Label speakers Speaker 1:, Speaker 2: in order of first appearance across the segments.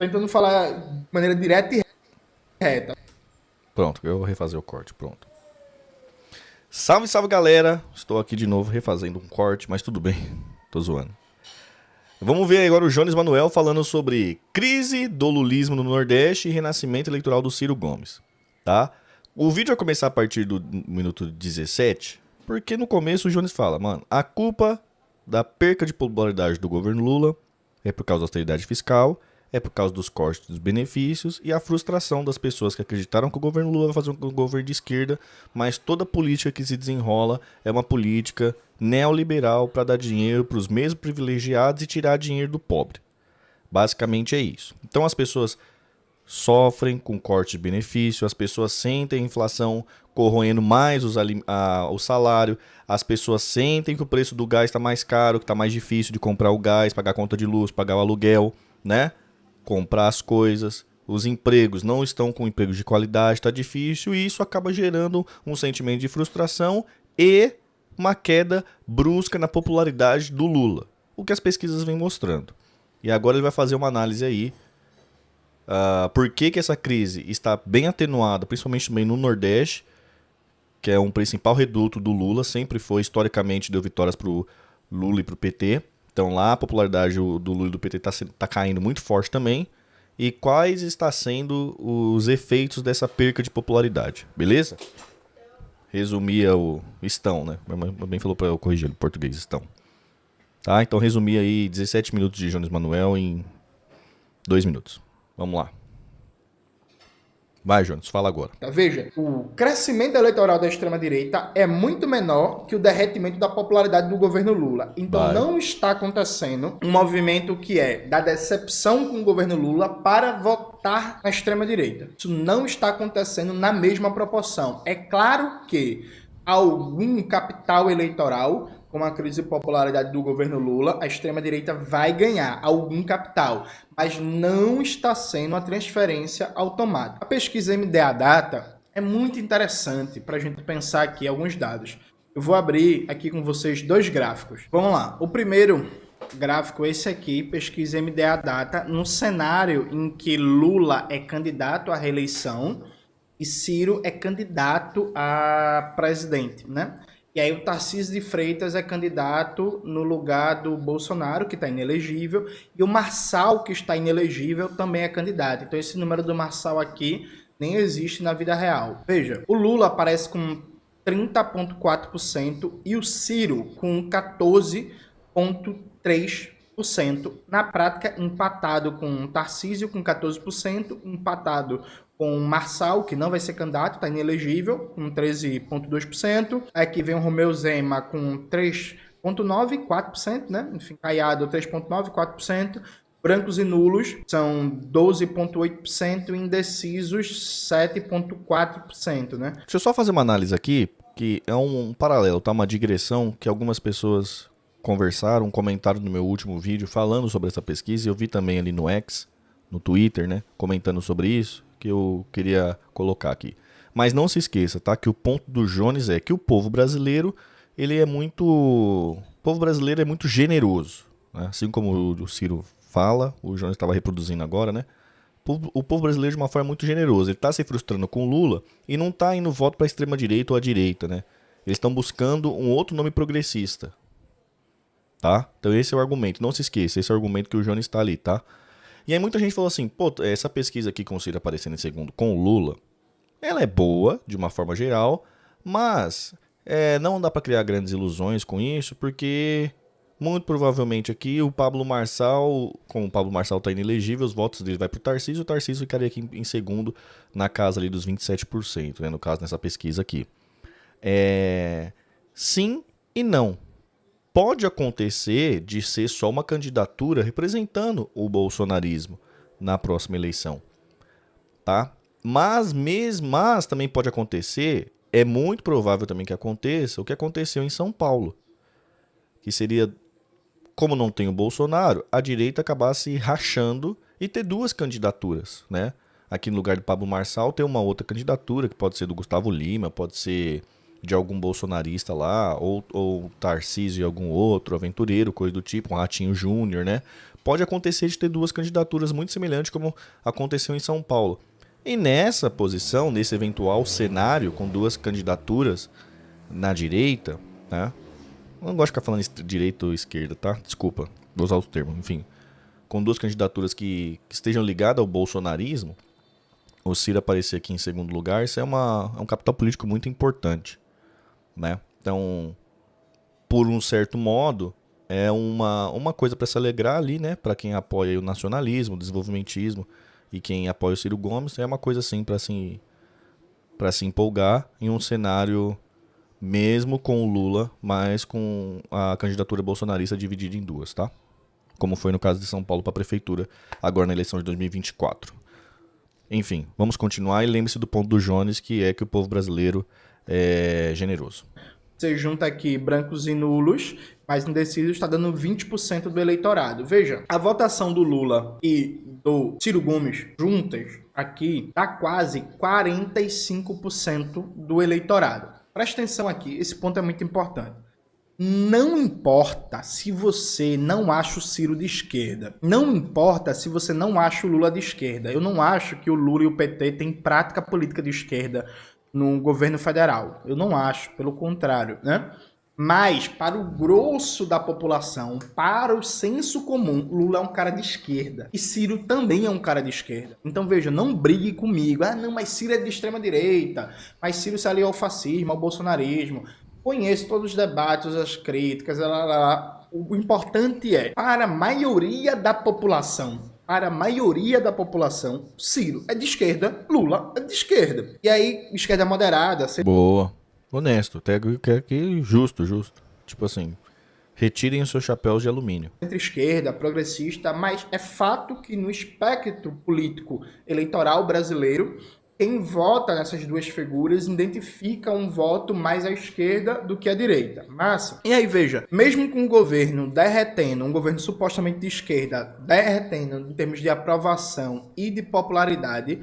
Speaker 1: tentando falar de maneira direta e reta.
Speaker 2: Pronto, eu vou refazer o corte, pronto. Salve, salve galera! Estou aqui de novo refazendo um corte, mas tudo bem, tô zoando. Vamos ver agora o Jones Manuel falando sobre crise do lulismo no Nordeste e renascimento eleitoral do Ciro Gomes, tá? O vídeo vai começar a partir do minuto 17, porque no começo o Jones fala, mano, a culpa da perca de popularidade do governo Lula é por causa da austeridade fiscal, é por causa dos cortes dos benefícios e a frustração das pessoas que acreditaram que o governo Lula vai fazer um governo de esquerda, mas toda política que se desenrola é uma política neoliberal para dar dinheiro para os mesmos privilegiados e tirar dinheiro do pobre. Basicamente é isso. Então as pessoas sofrem com corte de benefício, as pessoas sentem a inflação corroendo mais o salário, as pessoas sentem que o preço do gás está mais caro, que está mais difícil de comprar o gás, pagar a conta de luz, pagar o aluguel, né? Comprar as coisas, os empregos não estão com empregos de qualidade, está difícil e isso acaba gerando um sentimento de frustração e uma queda brusca na popularidade do Lula, o que as pesquisas vêm mostrando. E agora ele vai fazer uma análise aí, por que essa crise está bem atenuada, principalmente também no Nordeste, que é um principal reduto do Lula, sempre foi, historicamente, deu vitórias para o Lula e para o PT. Então lá a popularidade do Lula e do PT está caindo muito forte também. E quais está sendo os efeitos dessa perca de popularidade, beleza? Resumia o estão, né? Bem falou para eu corrigir o português, estão. Tá, então resumi aí 17 minutos de Jones Manuel em 2 minutos. Vamos lá. Vai, Jones, fala agora.
Speaker 1: Veja, o crescimento eleitoral da extrema-direita é muito menor que o derretimento da popularidade do governo Lula. Então
Speaker 2: Vai.
Speaker 1: não está acontecendo um movimento que é da decepção com o governo Lula para votar na extrema-direita. Isso não está acontecendo na mesma proporção. É claro que algum capital eleitoral, com a crise de popularidade do governo Lula, a extrema-direita vai ganhar algum capital, mas não está sendo uma transferência automática. A pesquisa MDA Data é muito interessante para a gente pensar aqui alguns dados. Eu vou abrir aqui com vocês 2 gráficos. Vamos lá. O primeiro gráfico, esse aqui, pesquisa MDA Data, num cenário em que Lula é candidato à reeleição e Ciro é candidato a presidente, né? E aí o Tarcísio de Freitas é candidato no lugar do Bolsonaro, que está inelegível, e o Marçal, que está inelegível, também é candidato. Então esse número do Marçal aqui nem existe na vida real. Veja, o Lula aparece com 30,4% e o Ciro com 14,3%. Na prática, empatado com o Tarcísio com 14%, empatado com o Marçal, que não vai ser candidato, está inelegível, com 13,2%. Aqui vem o Romeu Zema com 3,9%, 4%, né? Enfim, Caiado 3,9%, 4%. Brancos e nulos são 12,8% e indecisos 7,4%, né?
Speaker 2: Deixa eu só fazer uma análise aqui, que é um paralelo, tá? Uma digressão que algumas pessoas conversaram, comentaram no meu último vídeo falando sobre essa pesquisa. E eu vi também ali no X, no Twitter, né? Comentando sobre isso, que eu queria colocar aqui. Mas não se esqueça, tá? Que o ponto do Jones é que o povo brasileiro, ele é muito... O povo brasileiro é muito generoso, né? Assim como o Ciro fala, o Jones estava reproduzindo agora, né? O povo brasileiro de uma forma muito generosa. Ele está se frustrando com o Lula e não está indo voto para a extrema-direita ou à direita, né? Eles estão buscando um outro nome progressista, tá? Então esse é o argumento. Não se esqueça, esse é o argumento que o Jones está ali, tá? E aí muita gente falou assim, pô, essa pesquisa aqui com o Ciro aparecendo em segundo com o Lula, ela é boa, de uma forma geral, mas não dá para criar grandes ilusões com isso, porque muito provavelmente aqui o Pablo Marçal, como o Pablo Marçal está inelegível, os votos dele vai para o Tarcísio ficaria aqui em segundo na casa ali dos 27%, né, no caso nessa pesquisa aqui. Sim e não. Pode acontecer de ser só uma candidatura representando o bolsonarismo na próxima eleição, tá? Mas também pode acontecer, é muito provável também que aconteça o que aconteceu em São Paulo, que seria, como não tem o Bolsonaro, a direita acabar se rachando e ter 2 candidaturas, né? Aqui no lugar do Pablo Marçal tem uma outra candidatura, que pode ser do Gustavo Lima, pode ser de algum bolsonarista lá, ou Tarcísio e algum outro aventureiro, coisa do tipo, um Ratinho Júnior, né? Pode acontecer de ter duas candidaturas muito semelhantes, como aconteceu em São Paulo. E nessa posição, nesse eventual cenário, com duas candidaturas na direita, né? Eu não gosto de ficar falando direita ou esquerda, tá? Desculpa, vou usar o termo, enfim. Com duas candidaturas que estejam ligadas ao bolsonarismo, o Ciro aparecer aqui em segundo lugar, isso é um capital político muito importante, né? Então, por um certo modo, é uma coisa para se alegrar ali, né? Para quem apoia o nacionalismo, o desenvolvimentismo e quem apoia o Ciro Gomes, é uma coisa assim para se empolgar em um cenário mesmo com o Lula, mas com a candidatura bolsonarista dividida em duas, tá? Como foi no caso de São Paulo para a prefeitura, agora na eleição de 2024. Enfim, vamos continuar e lembre-se do ponto do Jones, que é que o povo brasileiro é generoso.
Speaker 1: Você junta aqui brancos e nulos, mas indecisos está dando 20% do eleitorado. Veja, a votação do Lula e do Ciro Gomes juntas aqui dá quase 45% do eleitorado. Presta atenção aqui, esse ponto é muito importante. Não importa se você não acha o Ciro de esquerda. Não importa se você não acha o Lula de esquerda. Eu não acho que o Lula e o PT têm prática política de esquerda no governo federal. Eu não acho, pelo contrário, né? Mas, para o grosso da população, para o senso comum, Lula é um cara de esquerda. E Ciro também é um cara de esquerda. Então, veja, não brigue comigo. Ah, não, mas Ciro é de extrema direita. Mas Ciro se aliou ao fascismo, ao bolsonarismo. Conheço todos os debates, as críticas, O importante é, para a maioria da população, Ciro é de esquerda, Lula é de esquerda. E aí, esquerda moderada...
Speaker 2: Boa. Honesto, até que justo. Tipo assim, retirem os seus chapéus de alumínio.
Speaker 1: Centro-esquerda, progressista, mas é fato que no espectro político eleitoral brasileiro, quem vota nessas duas figuras identifica um voto mais à esquerda do que à direita. Massa. E aí, veja, mesmo com o governo derretendo, um governo supostamente de esquerda, derretendo em termos de aprovação e de popularidade,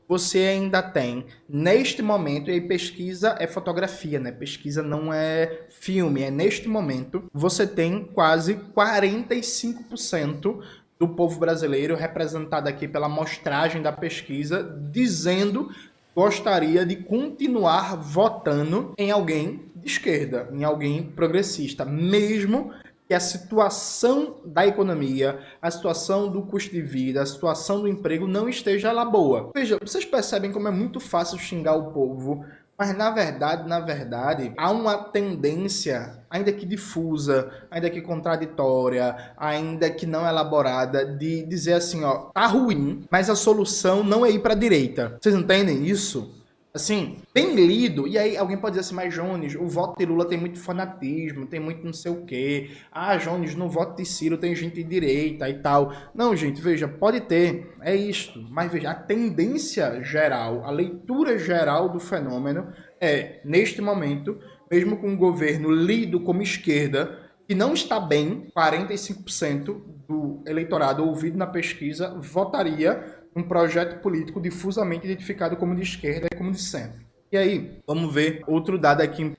Speaker 1: você ainda tem, neste momento, e aí pesquisa é fotografia, né? Pesquisa não é filme, é neste momento, você tem quase 45% do povo brasileiro, representado aqui pela amostragem da pesquisa, dizendo que gostaria de continuar votando em alguém de esquerda, em alguém progressista, mesmo que a situação da economia, a situação do custo de vida, a situação do emprego não esteja lá boa. Veja, vocês percebem como é muito fácil xingar o povo, mas na verdade, há uma tendência, ainda que difusa, ainda que contraditória, ainda que não elaborada, de dizer assim, ó, tá ruim, mas a solução não é ir para a direita. Vocês entendem isso? Assim, bem lido, e aí alguém pode dizer assim, mas Jones, o voto de Lula tem muito fanatismo, tem muito não sei o quê. Ah, Jones, no voto de Ciro tem gente de direita e tal. Não, gente, veja, pode ter, é isto. Mas veja, a tendência geral, a leitura geral do fenômeno é, neste momento, mesmo com um governo lido como esquerda, que não está bem, 45% do eleitorado ouvido na pesquisa votaria um projeto político difusamente identificado como de esquerda e como de centro. E aí, vamos ver outro dado aqui.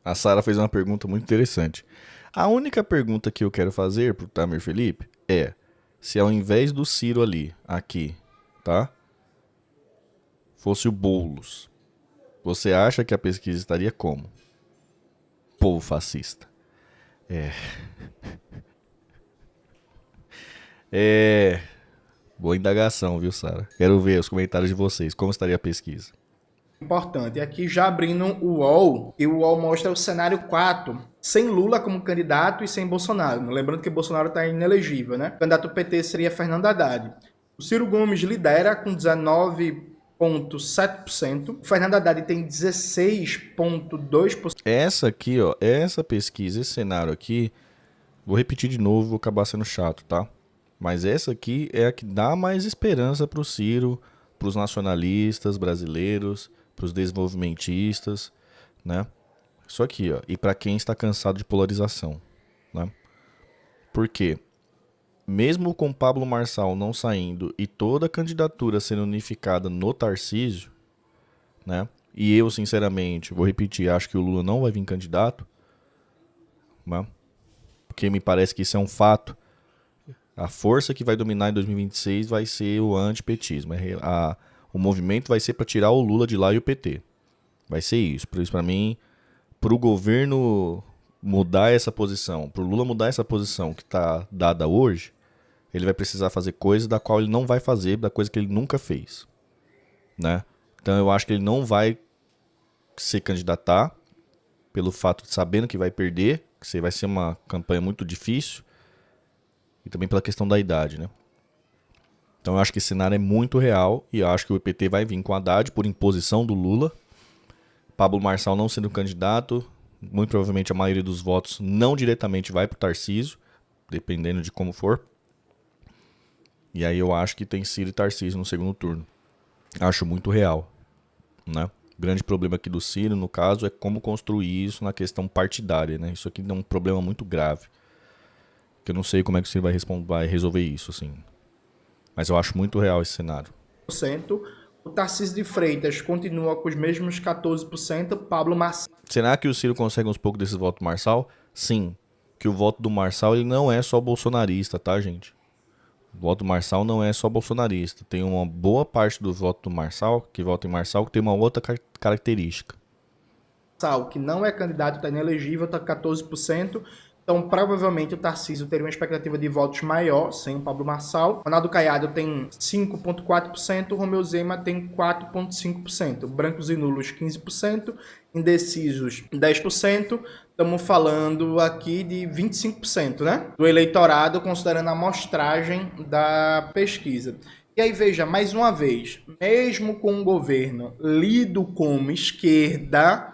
Speaker 2: A Sara fez uma pergunta muito interessante. A única pergunta que eu quero fazer pro Tamir Felipe é se ao invés do Ciro ali, aqui, tá? Fosse o Boulos, você acha que a pesquisa estaria como? Povo fascista. Boa indagação, viu, Sara? Quero ver os comentários de vocês. Como estaria a pesquisa?
Speaker 1: Importante. Aqui já abrindo o UOL, e o UOL mostra o cenário 4, sem Lula como candidato e sem Bolsonaro. Lembrando que Bolsonaro está inelegível, né? O candidato PT seria Fernando Haddad. O Ciro Gomes lidera com 19,7%. O Fernando Haddad tem 16,2%.
Speaker 2: Essa aqui, ó, essa pesquisa, esse cenário aqui, vou repetir de novo, vou acabar sendo chato, tá? Mas essa aqui é a que dá mais esperança pro Ciro, pros nacionalistas brasileiros, pros desenvolvimentistas, né? Isso aqui, ó. E para quem está cansado de polarização, né? Por quê? Mesmo com Pablo Marçal não saindo e toda a candidatura sendo unificada no Tarcísio, né? e eu, sinceramente, vou repetir, acho que o Lula não vai vir candidato, né? Porque me parece que isso é um fato. A força que vai dominar em 2026 vai ser o antipetismo. O movimento vai ser para tirar o Lula de lá e o PT. Vai ser isso. Por isso, para mim, para o governo mudar essa posição, para o Lula mudar essa posição que está dada hoje, ele vai precisar fazer coisas da qual ele não vai fazer, da coisa que ele nunca fez, né? Então eu acho que ele não vai se candidatar pelo fato de sabendo que vai perder, que vai ser uma campanha muito difícil, e também pela questão da idade, né? Então eu acho que esse cenário é muito real e eu acho que o PT vai vir com Haddad por imposição do Lula. Pablo Marçal não sendo candidato, muito provavelmente a maioria dos votos não diretamente vai para o Tarcísio, dependendo de como for. E aí eu acho que tem Ciro e Tarcísio no segundo turno. Acho muito real, né? O grande problema aqui do Ciro, no caso, é como construir isso na questão partidária, né? Isso aqui é um problema muito grave. Que eu não sei como é que o Ciro vai resolver isso, assim. Mas eu acho muito real esse cenário.
Speaker 1: O Tarcísio de Freitas continua com os mesmos 14%, Pablo Marçal.
Speaker 2: Será que o Ciro consegue uns poucos desses votos do Marçal? Sim. Que o voto do Marçal ele não é só bolsonarista, tá, gente? O voto do Marçal não é só bolsonarista. Tem uma boa parte do voto do Marçal, que vota em Marçal, que tem uma outra característica.
Speaker 1: Que não é candidato, está inelegível, está 14%. Então, provavelmente, o Tarcísio teria uma expectativa de votos maior, sem o Pablo Marçal. Ronaldo Caiado tem 5,4%, Romeu Zema tem 4,5%. Brancos e nulos, 15%. Indecisos, 10%. Estamos falando aqui de 25%, né? Do eleitorado, considerando a amostragem da pesquisa. E aí, veja, mais uma vez, mesmo com um governo lido como esquerda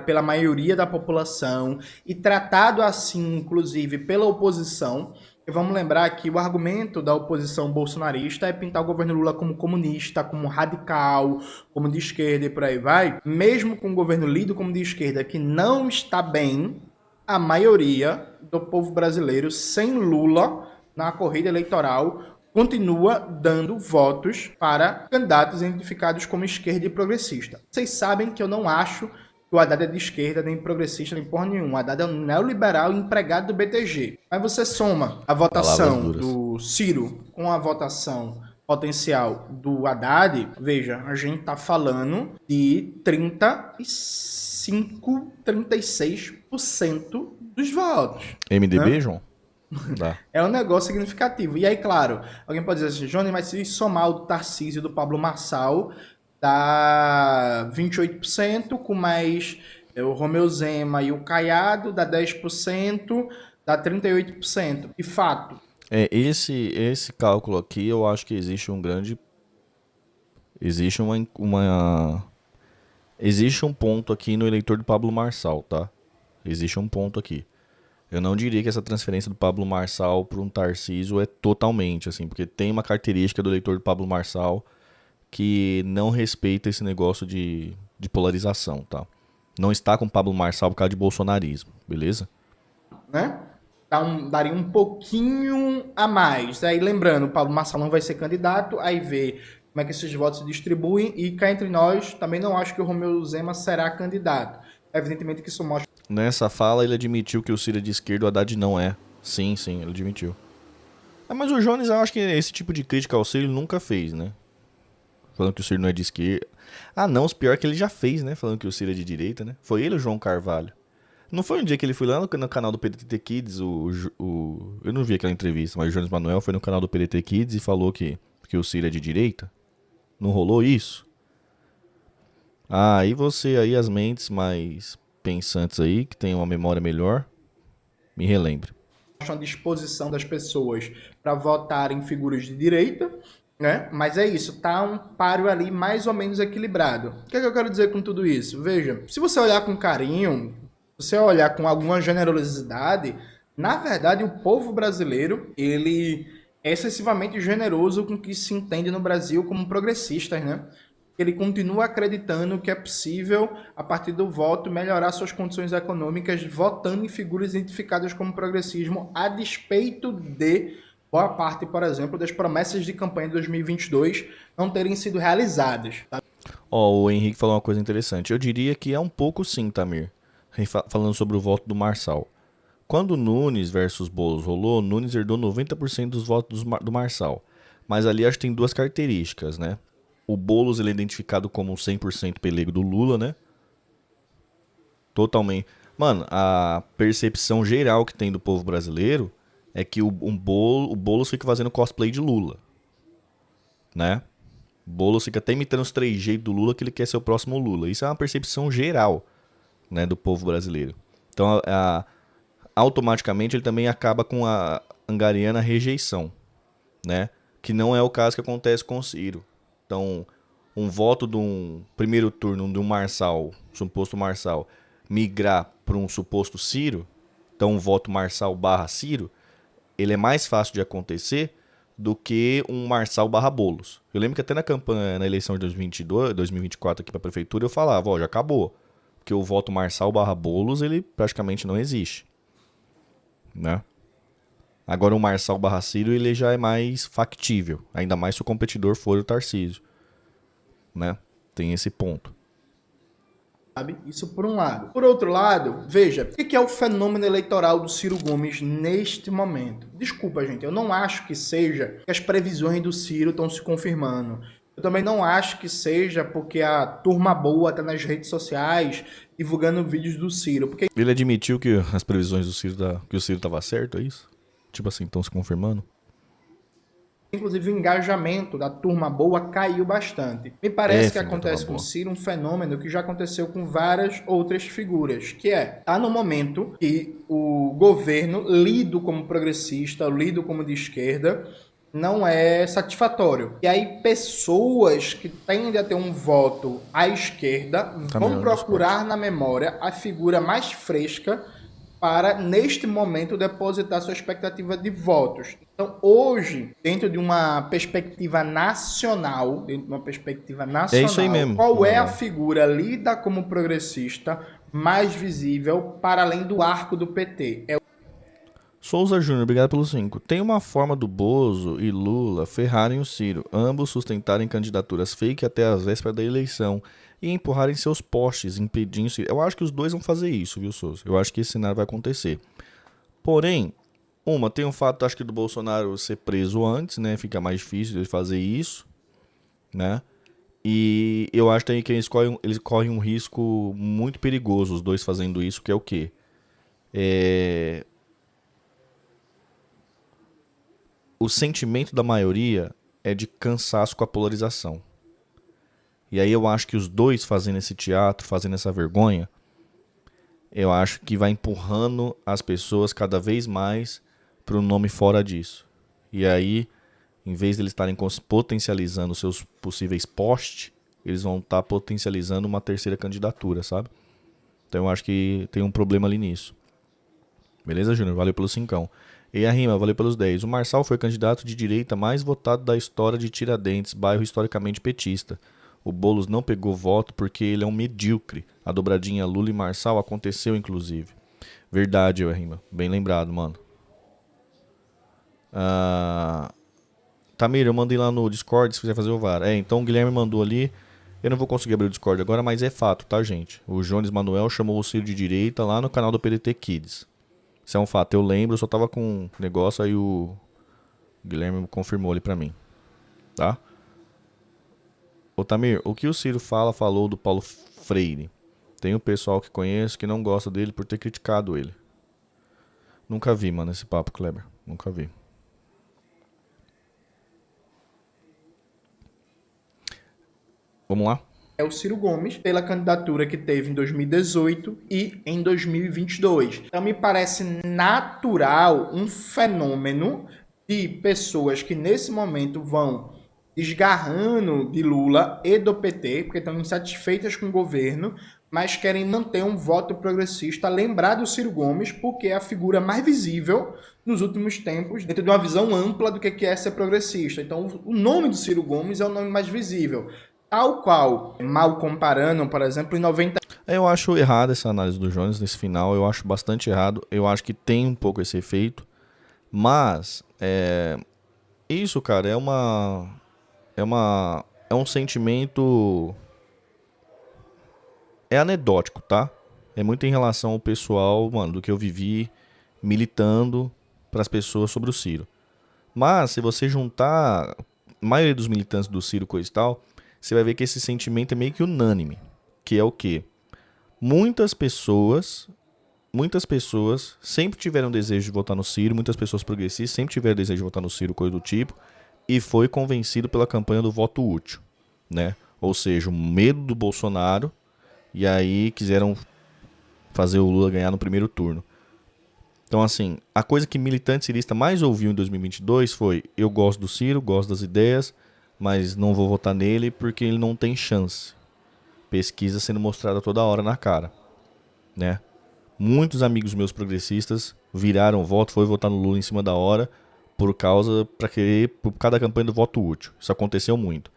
Speaker 1: pela maioria da população e tratado assim, inclusive, pela oposição. E vamos lembrar que o argumento da oposição bolsonarista é pintar o governo Lula como comunista, como radical, como de esquerda e por aí vai. Mesmo com um governo lido como de esquerda que não está bem, a maioria do povo brasileiro, sem Lula na corrida eleitoral, continua dando votos para candidatos identificados como esquerda e progressista. Vocês sabem que eu não acho que o Haddad é de esquerda, nem progressista, nem porra nenhuma. O Haddad é um neoliberal empregado do BTG. Mas você soma a votação do Ciro com a votação potencial do Haddad, veja, a gente tá falando de 36% dos votos.
Speaker 2: MDB,
Speaker 1: né?
Speaker 2: João? Dá.
Speaker 1: É um negócio significativo. E aí, claro, alguém pode dizer assim, Johnny, mas se somar o do Tarcísio e do Pablo Marçal, dá 28%, com mais o Romeu Zema e o Caiado, dá 10%, dá 38%. De fato.
Speaker 2: Esse cálculo aqui, eu acho que existe um grande... Existe existe um ponto aqui no eleitor do Pablo Marçal, tá? Existe um ponto aqui. Eu não diria que essa transferência do Pablo Marçal para um Tarcísio é totalmente, assim, porque tem uma característica do eleitor do Pablo Marçal que não respeita esse negócio de polarização, tá? Não está com o Pablo Marçal por causa de bolsonarismo, beleza?
Speaker 1: Né? Daria um pouquinho a mais. Aí lembrando, o Pablo Marçal não vai ser candidato, aí vê como é que esses votos se distribuem e cá entre nós, também não acho que o Romeu Zema será candidato. Evidentemente que isso mostra...
Speaker 2: Nessa fala ele admitiu que o Ciro é de esquerda, o Haddad não é. Sim, ele admitiu. Mas o Jones, eu acho que esse tipo de crítica ao Ciro ele nunca fez, né? Falando que o Ciro não é de esquerda. Ah, não, os pior que ele já fez, né? Falando que o Ciro é de direita, né? Foi ele, o João Carvalho. Não foi um dia que ele foi lá no canal do PDT Kids, eu não vi aquela entrevista, mas o Jones Manuel foi no canal do PDT Kids e falou que o Ciro é de direita? Não rolou isso? Ah, e você aí, as mentes mais pensantes aí, que tem uma memória melhor, me relembre.
Speaker 1: A disposição das pessoas para votar em figuras de direita, né? Mas é isso, tá um páreo ali mais ou menos equilibrado. O que é que eu quero dizer com tudo isso? Veja, se você olhar com carinho, se você olhar com alguma generosidade, na verdade o povo brasileiro, ele é excessivamente generoso com o que se entende no Brasil como progressistas, né? Ele continua acreditando que é possível, a partir do voto, melhorar suas condições econômicas, votando em figuras identificadas como progressismo, a despeito de boa parte, por exemplo, das promessas de campanha de 2022 não terem sido realizadas. Tá?
Speaker 2: Ó, o Henrique falou uma coisa interessante. Eu diria que é um pouco sim, Tamir. Falando sobre o voto do Marçal. Quando o Nunes versus Boulos rolou, o Nunes herdou 90% dos votos do Marçal. Mas ali acho que tem duas características, né? O Boulos ele é identificado como um 100% pelego do Lula, né? Totalmente. Mano, a percepção geral que tem do povo brasileiro é que o Boulos fica fazendo cosplay de Lula, né? O Boulos fica até imitando os trejeitos do Lula que ele quer ser o próximo Lula. Isso é uma percepção geral, né, do povo brasileiro. Então, automaticamente ele também acaba com a angariando a rejeição, né? Que não é o caso que acontece com o Ciro. Então, um voto de um primeiro turno de um Marçal, suposto Marçal, migrar para um suposto Ciro, então um voto Marçal barra Ciro, ele é mais fácil de acontecer do que um Marçal barra Boulos. Eu lembro que até na campanha, na eleição de 2022, 2024 aqui para a prefeitura, eu falava, ó, já acabou. Porque o voto Marçal barra Boulos, ele praticamente não existe, né? Agora o Marçal barra Ciro, ele já é mais factível, ainda mais se o competidor for o Tarcísio, né? Tem esse ponto.
Speaker 1: Isso por um lado. Por outro lado, veja, o que é o fenômeno eleitoral do Ciro Gomes neste momento? Desculpa, gente, eu não acho que seja que as previsões do Ciro estão se confirmando. Eu também não acho que seja porque a turma boa está nas redes sociais divulgando vídeos do Ciro. Porque
Speaker 2: ele admitiu que as previsões do Ciro, que o Ciro estava certo, é isso? Tipo assim, estão se confirmando?
Speaker 1: Inclusive o engajamento da turma boa caiu bastante. Me parece que acontece com o Ciro um fenômeno que já aconteceu com várias outras figuras, que tá no momento que o governo, lido como progressista, lido como de esquerda, não é satisfatório. E aí pessoas que tendem a ter um voto à esquerda vão procurar na memória a figura mais fresca para, neste momento, depositar sua expectativa de votos. Então, hoje, dentro de uma perspectiva nacional,
Speaker 2: é isso aí mesmo.
Speaker 1: Qual é a figura lida como progressista mais visível para além do arco do PT?
Speaker 2: Souza Júnior, obrigado pelo 5. Tem uma forma do Bozo e Lula ferrarem o Ciro, ambos sustentarem candidaturas fake até as vésperas da eleição e empurrarem seus postes, impedindo o Ciro. Eu acho que os dois vão fazer isso, viu, Souza? Eu acho que esse cenário vai acontecer. Porém, tem um fato, acho que do Bolsonaro ser preso antes, né? Fica mais difícil de fazer isso, né? E eu acho também que eles correm um risco muito perigoso, os dois fazendo isso, que é o quê? O sentimento da maioria é de cansaço com a polarização. E aí eu acho que os dois fazendo esse teatro, fazendo essa vergonha, eu acho que vai empurrando as pessoas cada vez mais para o nome fora disso. E aí, em vez de eles estarem potencializando seus possíveis postes, eles vão estar potencializando uma terceira candidatura, sabe? Então eu acho que tem um problema ali nisso. Beleza, Júnior? Valeu pelo 5. E a Rima, valeu pelos 10. O Marçal foi candidato de direita mais votado da história de Tiradentes, bairro historicamente petista. O Boulos não pegou voto porque ele é um medíocre. A dobradinha Lula e Marçal aconteceu, inclusive. Verdade, Rima. Bem lembrado, mano. Tamir, eu mandei lá no Discord se quiser fazer o VAR. Então o Guilherme mandou ali. Eu não vou conseguir abrir o Discord agora, mas é fato, tá, gente? O Jones Manuel chamou o Ciro de direita lá no canal do PDT Kids. Isso é um fato, eu lembro, eu só tava com um negócio, aí o Guilherme confirmou ali pra mim, tá? Ô Tamir, o que o Ciro falou do Paulo Freire? Tem um pessoal que conheço que não gosta dele por ter criticado ele. Nunca vi, mano, esse papo, Kleber, nunca vi. Vamos lá?
Speaker 1: É o Ciro Gomes, pela candidatura que teve em 2018 e em 2022. Então, me parece natural um fenômeno de pessoas que, nesse momento, vão desgarrando de Lula e do PT, porque estão insatisfeitas com o governo, mas querem manter um voto progressista, lembrar do Ciro Gomes, porque é a figura mais visível nos últimos tempos, dentro de uma visão ampla do que é ser progressista. Então, o nome do Ciro Gomes é o nome mais visível. Tal qual, mal comparando, por exemplo, em 90...
Speaker 2: Eu acho errado essa análise do Jones nesse final, eu acho bastante errado, eu acho que tem um pouco esse efeito, mas isso, cara, é um sentimento é anedótico, tá? É muito em relação ao pessoal, mano, do que eu vivi militando para as pessoas sobre o Ciro. Mas, se você juntar a maioria dos militantes do Ciro, coisa e tal, você vai ver que esse sentimento é meio que unânime. Que é o quê? Muitas pessoas sempre tiveram desejo de votar no Ciro, muitas pessoas progressistas sempre tiveram desejo de votar no Ciro, coisa do tipo, e foi convencido pela campanha do voto útil, né? Ou seja, o medo do Bolsonaro, e aí quiseram fazer o Lula ganhar no primeiro turno. Então, assim, a coisa que militante cirista mais ouviu em 2022 foi: eu gosto do Ciro, gosto das ideias, mas não vou votar nele porque ele não tem chance. Pesquisa sendo mostrada toda hora na cara, né? Muitos amigos meus progressistas viraram voto, foi votar no Lula em cima da hora por causa da campanha do voto útil. Isso aconteceu muito.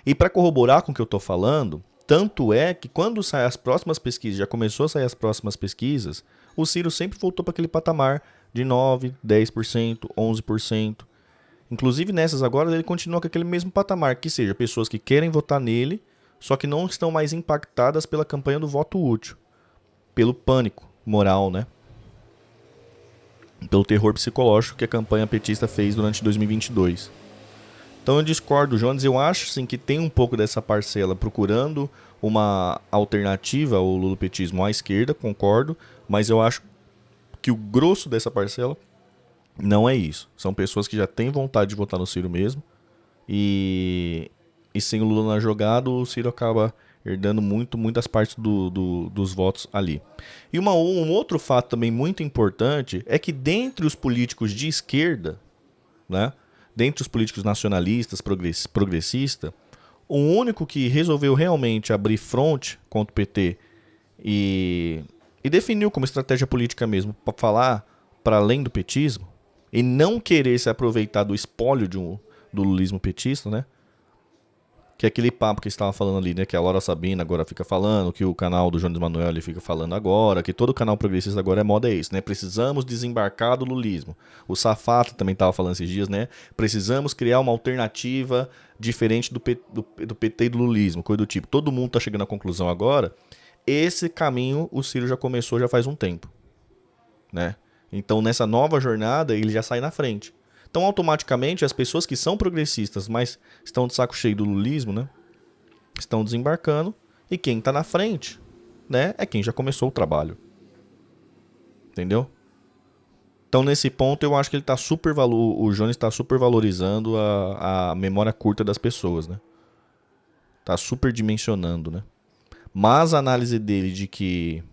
Speaker 2: E para corroborar com o que eu tô falando, tanto é que quando saem as próximas pesquisas, já começou a sair as próximas pesquisas, o Ciro sempre voltou para aquele patamar de 9, 10%, 11%. Inclusive nessas agora ele continua com aquele mesmo patamar, que seja pessoas que querem votar nele, só que não estão mais impactadas pela campanha do voto útil, pelo pânico moral, né? Pelo terror psicológico que a campanha petista fez durante 2022. Então eu discordo, Jones. Eu acho sim que tem um pouco dessa parcela procurando uma alternativa ao lulopetismo à esquerda, concordo, mas eu acho que o grosso dessa parcela não é isso. São pessoas que já têm vontade de votar no Ciro mesmo, e sem o Lula na jogada, o Ciro acaba herdando muitas partes dos votos ali. E um outro fato também muito importante é que dentre os políticos de esquerda, né, dentre os políticos nacionalistas, progressistas, o único que resolveu realmente abrir fronte contra o PT e definiu como estratégia política mesmo para falar para além do petismo e não querer se aproveitar do espólio do lulismo petista, né? Que é aquele papo que estava falando ali, né? Que a Laura Sabina agora fica falando, que o canal do Jones Manuel ele fica falando agora, que todo canal progressista agora é moda é isso, né? Precisamos desembarcar do lulismo. O Safato também estava falando esses dias, né? Precisamos criar uma alternativa diferente do PT e do lulismo, coisa do tipo. Todo mundo está chegando à conclusão agora. Esse caminho o Ciro já começou já faz um tempo, né? Então nessa nova jornada ele já sai na frente. Então, automaticamente, as pessoas que são progressistas, mas estão de saco cheio do lulismo, né? Estão desembarcando. E quem está na frente, né? É quem já começou o trabalho. Entendeu? Então, nesse ponto, eu acho que ele tá o Jones está super valorizando a memória curta das pessoas, né? Tá super dimensionando, né? Mas a análise dele de que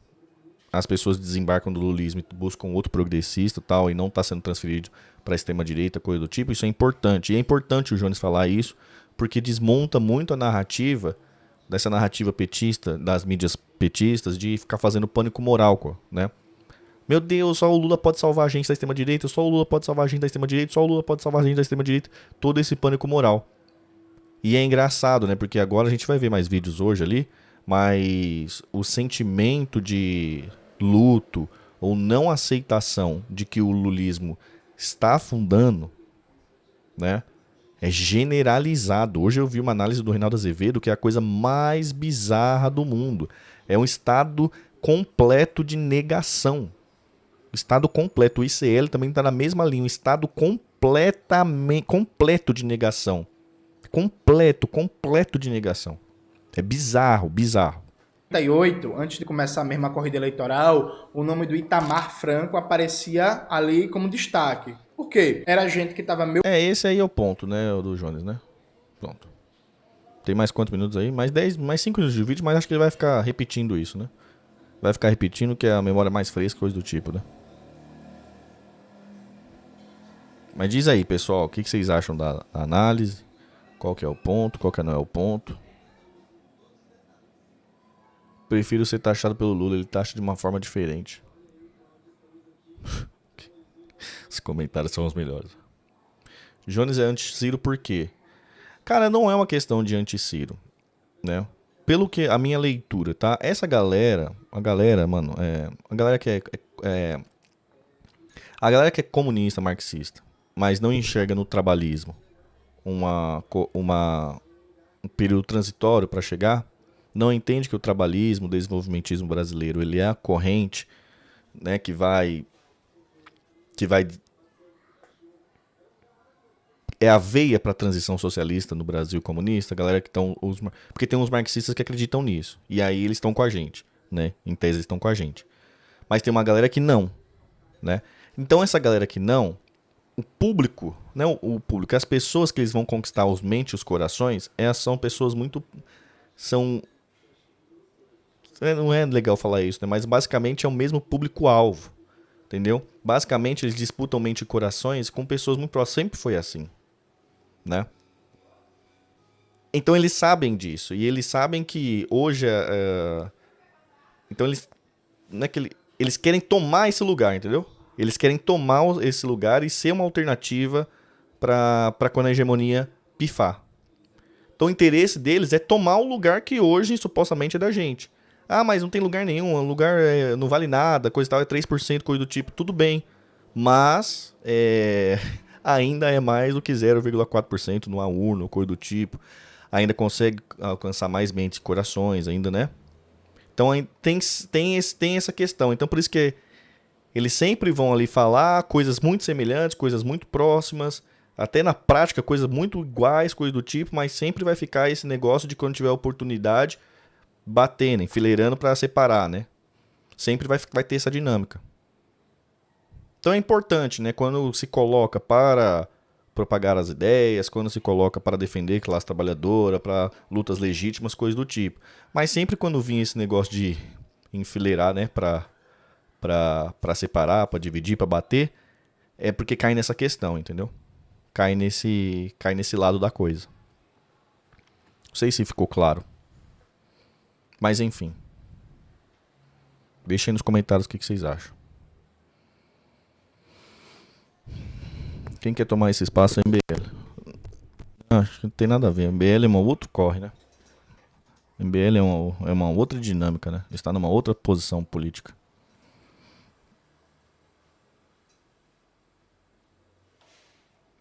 Speaker 2: as pessoas desembarcam do lulismo e buscam outro progressista tal, e não está sendo transferido para a extrema-direita, coisa do tipo, isso é importante. E é importante o Jones falar isso, porque desmonta muito a narrativa, dessa narrativa petista, das mídias petistas, de ficar fazendo pânico moral, né? Meu Deus, só o Lula pode salvar a gente da extrema-direita, só o Lula pode salvar a gente da extrema-direita, só o Lula pode salvar a gente da extrema-direita, todo esse pânico moral. E é engraçado, né? Porque agora a gente vai ver mais vídeos hoje ali, mas o sentimento de luto ou não aceitação de que o lulismo está afundando, né, é generalizado. Hoje eu vi uma análise do Reinaldo Azevedo que é a coisa mais bizarra do mundo. É um estado completo de negação. Estado completo. O ICL também está na mesma linha. Um estado completo de negação. Completo de negação. É bizarro.
Speaker 1: 1998, antes de começar mesmo a corrida eleitoral, o nome do Itamar Franco aparecia ali como destaque. Por quê? Era gente que estava meio...
Speaker 2: Esse aí é o ponto, né, do Jones, né? Pronto. Tem mais quantos minutos aí? Mais 5 minutos de vídeo, mas acho que ele vai ficar repetindo isso, né? Vai ficar repetindo que é a memória mais fresca, coisa do tipo, né? Mas diz aí, pessoal, o que vocês acham da análise? Qual que é o ponto, qual que não é o ponto? Prefiro ser taxado pelo Lula, ele taxa de uma forma diferente. Os comentários são os melhores. Jones é anti-Ciro por quê? Cara, não é uma questão de anti-Ciro, né? Pelo que a minha leitura, tá? Essa galera, mano, a galera que a galera que é comunista, marxista, mas não enxerga no trabalhismo um período transitório para chegar, não entende que o trabalhismo, o desenvolvimentismo brasileiro, ele é a corrente, né, que vai é a veia para a transição socialista no Brasil comunista, a galera que estão porque tem uns marxistas que acreditam nisso. E aí eles estão com a gente, né? Em tese eles estão com a gente. Mas tem uma galera que não, né? Então essa galera que não, o público, né, o público, as pessoas que eles vão conquistar os mentes e os corações, são pessoas muito não é legal falar isso, né? Mas basicamente é o mesmo público-alvo, entendeu? Basicamente eles disputam mente e corações com pessoas muito próximas, sempre foi assim, né? Então eles sabem disso, e eles sabem que hoje então eles não é que eles querem tomar esse lugar, entendeu? Eles querem tomar esse lugar e ser uma alternativa para quando a hegemonia pifar. Então o interesse deles é tomar o lugar que hoje supostamente é da gente. Ah, mas não tem lugar nenhum, o lugar não vale nada, coisa e tal, é 3%, coisa do tipo, tudo bem. Mas ainda é mais do que 0,4% numa urna, coisa do tipo. Ainda consegue alcançar mais mentes e corações, ainda, né? Então tem essa questão. Então por isso que eles sempre vão ali falar coisas muito semelhantes, coisas muito próximas, até na prática coisas muito iguais, coisa do tipo, mas sempre vai ficar esse negócio de quando tiver oportunidade, batendo, enfileirando para separar, né? Sempre vai ter essa dinâmica. Então é importante, né? Quando se coloca para propagar as ideias, quando se coloca para defender classe trabalhadora, para lutas legítimas, coisas do tipo. Mas sempre quando vinha esse negócio de enfileirar, né? Para separar, para dividir, para bater, é porque cai nessa questão, entendeu? Cai nesse lado da coisa. Não sei se ficou claro. Mas enfim. Deixem aí nos comentários o que vocês acham. Quem quer tomar esse espaço é MBL. Acho que não tem nada a ver. MBL é um outro corre, né? MBL é uma outra dinâmica, né? Está numa outra posição política.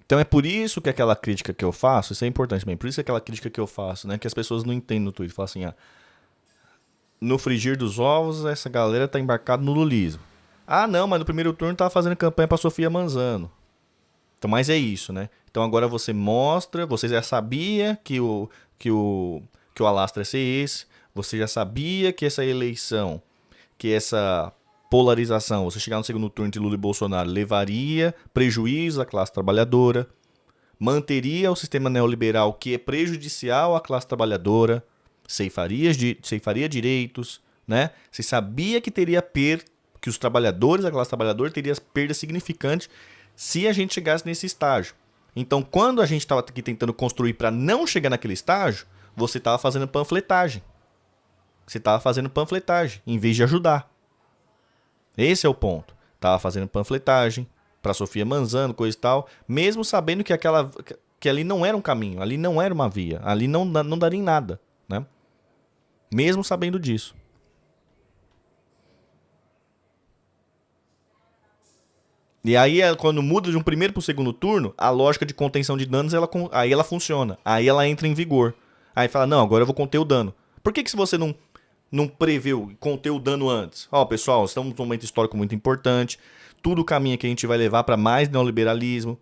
Speaker 2: Então é por isso que aquela crítica que eu faço, isso é importante também, por isso que aquela crítica que eu faço, né? Que as pessoas não entendem no Twitter. Falam assim, no frigir dos ovos, essa galera tá embarcada no lulismo. Ah, não, mas no primeiro turno tava fazendo campanha pra Sofia Manzano. Então, mas é isso, né? Então agora você mostra, você já sabia que o alastro ia ser esse, você já sabia que essa eleição, que essa polarização, você chegar no segundo turno de Lula e Bolsonaro, levaria prejuízo à classe trabalhadora, manteria o sistema neoliberal que é prejudicial à classe trabalhadora, ceifaria direitos, né? Você sabia que teria que os trabalhadores, a classe trabalhadora, teria perda significante se a gente chegasse nesse estágio. Então, quando a gente estava aqui tentando construir para não chegar naquele estágio, você estava fazendo panfletagem. Você estava fazendo panfletagem, em vez de ajudar. Esse é o ponto. Estava fazendo panfletagem para Sofia Manzano, coisa e tal, mesmo sabendo que ali não era um caminho, ali não era uma via, ali não daria em nada, né? Mesmo sabendo disso. E aí, quando muda de um primeiro para o segundo turno, a lógica de contenção de danos, aí ela funciona. Aí ela entra em vigor. Aí fala, não, agora eu vou conter o dano. Por que se você não preveu conter o dano antes? Ó, pessoal, estamos num momento histórico muito importante. Tudo caminha que a gente vai levar para mais neoliberalismo.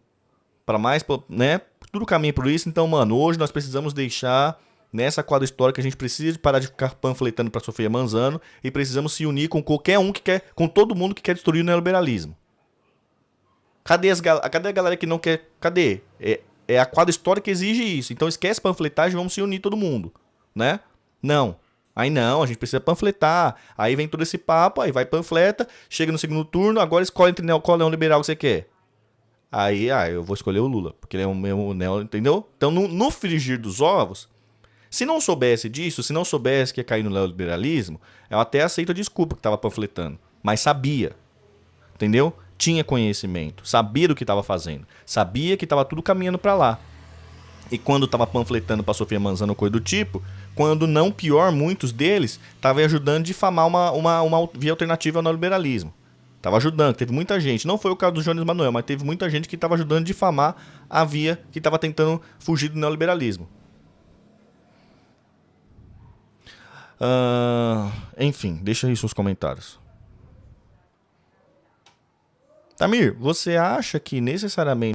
Speaker 2: Para mais, né? Tudo caminha por isso. Então, mano, hoje nós precisamos deixar nessa quadra histórica, a gente precisa parar de ficar panfletando para Sofia Manzano e precisamos se unir com qualquer um que quer, com todo mundo que quer destruir o neoliberalismo. Cadê a galera que não quer? Cadê? É a quadra histórica que exige isso. Então esquece panfletagem, vamos se unir todo mundo, né? Não. Aí não, a gente precisa panfletar. Aí vem todo esse papo, aí vai panfleta, chega no segundo turno, agora escolhe entre qual neoliberal que você quer. Aí, eu vou escolher o Lula, porque ele é o meu neo, entendeu? Então no frigir dos ovos, se não soubesse disso, se não soubesse que ia cair no neoliberalismo, eu até aceito a desculpa que estava panfletando. Mas sabia, entendeu? Tinha conhecimento, sabia do que estava fazendo, sabia que estava tudo caminhando para lá. E quando estava panfletando para Sofia Manzano coisa do tipo, quando não pior, muitos deles estavam ajudando a difamar uma via alternativa ao neoliberalismo. Estava ajudando, teve muita gente, não foi o caso do Jones Manuel, mas teve muita gente que estava ajudando a difamar a via que estava tentando fugir do neoliberalismo. Enfim, deixa aí seus comentários. Tamir, você acha que necessariamente